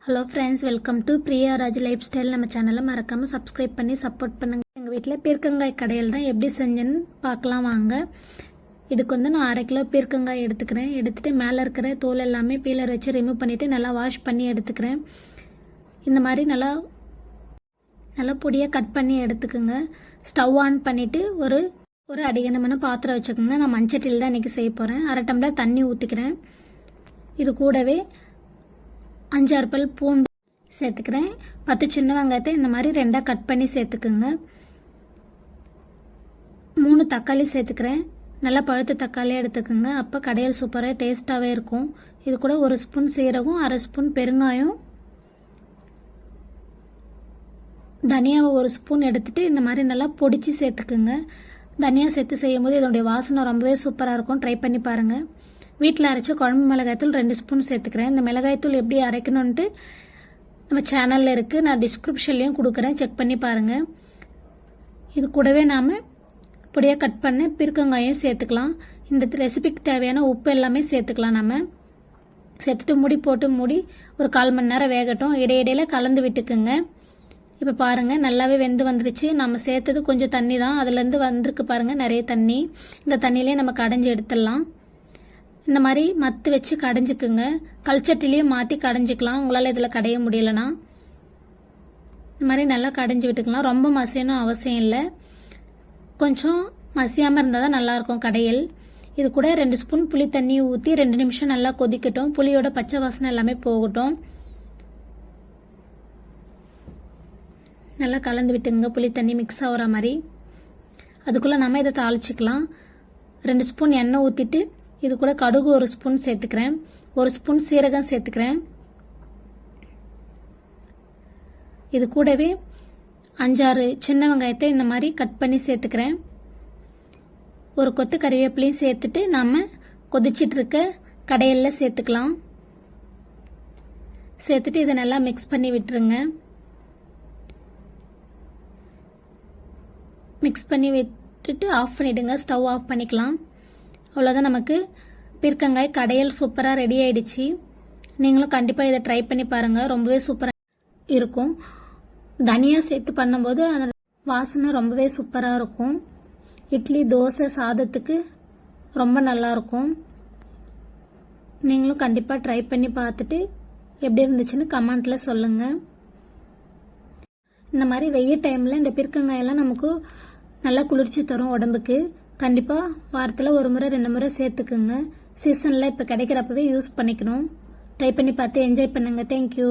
Hello friends, welcome to Priya Raj life style. நம்ம சேனலை மறக்காமல் சப்ஸ்கிரைப் பண்ணி சப்போர்ட் பண்ணுங்கள். எங்கள் வீட்டில் பீர்க்கங்காய் கடையில் தான் எப்படி செஞ்சேன்னு பார்க்கலாம் வாங்க. இதுக்கு வந்து நான் 1/2 கிலோ பீர்க்கங்காய் எடுத்துக்கிறேன். எடுத்துகிட்டு மேலே இருக்கிற தோல் எல்லாமே பீலர் வச்சு ரிமூவ் பண்ணிவிட்டு நல்லா வாஷ் பண்ணி எடுத்துக்கிறேன். இந்த மாதிரி நல்லா பொடியாக கட் பண்ணி எடுத்துக்கோங்க. ஸ்டவ் ஆன் பண்ணிவிட்டு ஒரு அடிகனமான பாத்திரம் வச்சுக்கோங்க. நான் மண்சட்டியில் தான் இன்றைக்கி செய்ய போகிறேன். 1/2 டம்ளர் தண்ணி ஊற்றிக்கிறேன். இது கூடவே 5-6 பல் பூண்டு சேர்த்துக்கிறேன். 10 சின்ன வெங்காயத்தை இந்த மாதிரி 2ஆக கட் பண்ணி சேர்த்துக்குங்க. 3 தக்காளி சேர்த்துக்கிறேன். நல்லா பழுத்த தக்காளியாக எடுத்துக்கோங்க. அப்போ கடையில் சூப்பராக டேஸ்ட்டாகவே இருக்கும். இது கூட 1 ஸ்பூன் சீரகம், 1/2 ஸ்பூன் பெருங்காயம், தனியாவை 1 ஸ்பூன் எடுத்துகிட்டு இந்த மாதிரி நல்லா பொடிச்சு சேர்த்துக்குங்க. தனியா சேர்த்து செய்யும் போது இதனுடைய வாசனை ரொம்பவே சூப்பராக இருக்கும். ட்ரை பண்ணி பாருங்கள். வீட்டில் அரைச்ச குழம்பு மிளகாய்த்தூள் 2 ஸ்பூன் சேர்த்துக்கிறேன். இந்த மிளகாய்த்தூள் எப்படி அரைக்கணுன்ட்டு நம்ம சேனலில் இருக்குது. நான் டிஸ்கிரிப்ஷன்லேயும் கொடுக்குறேன், செக் பண்ணி பாருங்கள். இது கூடவே நாம் பொடியாக கட் பண்ண பீர்க்கங்காயும் சேர்த்துக்கலாம். இந்த ரெசிபிக்கு தேவையான உப்பு எல்லாமே சேர்த்துக்கலாம். நம்ம சேர்த்துட்டு மூடி ஒரு 1/4 மணி நேரம் வேகட்டும். இடையிடையில கலந்து விட்டுக்குங்க. இப்போ பாருங்கள், நல்லாவே வெந்து வந்துருச்சு. நம்ம சேர்த்தது கொஞ்சம் தண்ணி தான், அதுலேருந்து வந்திருக்கு பாருங்கள் நிறைய தண்ணி. இந்த தண்ணியிலே நம்ம கடைஞ்சி எடுத்துடலாம். இந்த மாதிரி மத்து வச்சு கடைஞ்சிக்குங்க. கல்ச்சட்டிலையும் மாற்றி கடைஞ்சிக்கலாம். உங்களால் இதில் கடைய முடியலன்னா இந்த மாதிரி நல்லா கடைஞ்சி விட்டுக்கலாம். ரொம்ப மசியணும் அவசியம் இல்லை. கொஞ்சம் மசியாமல் இருந்தால் தான் நல்லாயிருக்கும் கடையில். இது கூட 2 ஸ்பூன் புளி தண்ணி ஊற்றி 2 நிமிஷம் நல்லா கொதிக்கட்டும். புளியோட பச்சை வாசனை எல்லாமே போகட்டும். நல்லா கலந்து விட்டுங்க. புளி தண்ணி மிக்ஸ் ஆகிற மாதிரி. அதுக்குள்ளே நம்ம இதை தாளிச்சிக்கலாம். 2 ஸ்பூன் எண்ணெய் ஊற்றிட்டு இது கூட கடுகு 1 ஸ்பூன் சேர்த்துக்கிறேன். 1 ஸ்பூன் சீரகம் சேர்த்துக்கிறேன். இது கூடவே 5-6 சின்ன வெங்காயத்தை இந்த மாதிரி கட் பண்ணி சேர்த்துக்கிறேன். ஒரு கொத்து கறிவேப்பிலையும் சேர்த்துட்டு நம்ம கொதிச்சிட்டு இருக்க கடையில் சேர்த்துக்கலாம். சேர்த்துட்டு இதை நல்லா மிக்ஸ் பண்ணி விட்டுருங்க. மிக்ஸ் பண்ணி விட்டுட்டு ஆஃப் பண்ணிவிடுங்க. ஸ்டவ் ஆஃப் பண்ணிக்கலாம். அவ்வளோதான், நமக்கு பீர்க்கங்காய் கடையில் சூப்பராக ரெடி ஆகிடுச்சு. நீங்களும் கண்டிப்பாக இதை ட்ரை பண்ணி பாருங்கள். ரொம்பவே சூப்பராக இருக்கும். தனியாக சேர்த்து பண்ணும்போது அந்த வாசனை ரொம்பவே சூப்பராக இருக்கும். இட்லி, தோசை, சாதத்துக்கு ரொம்ப நல்லாயிருக்கும். நீங்களும் கண்டிப்பாக ட்ரை பண்ணி பார்த்துட்டு எப்படி இருந்துச்சுன்னு கமெண்ட்டில் சொல்லுங்கள். இந்த மாதிரி வெயில் டைமில் இந்த பீர்க்கங்காயெல்லாம் நமக்கு நல்லா குளிர்ச்சி தரும் உடம்புக்கு. கண்டிப்பாக வாரத்தில் 1 முறை 2 முறை சேர்த்துக்குங்க. சீசனில் இப்போ கிடைக்கிறப்பவே யூஸ் பண்ணிக்கணும். ட்ரை பண்ணி பார்த்து என்ஜாய் பண்ணுங்கள். தேங்க்யூ.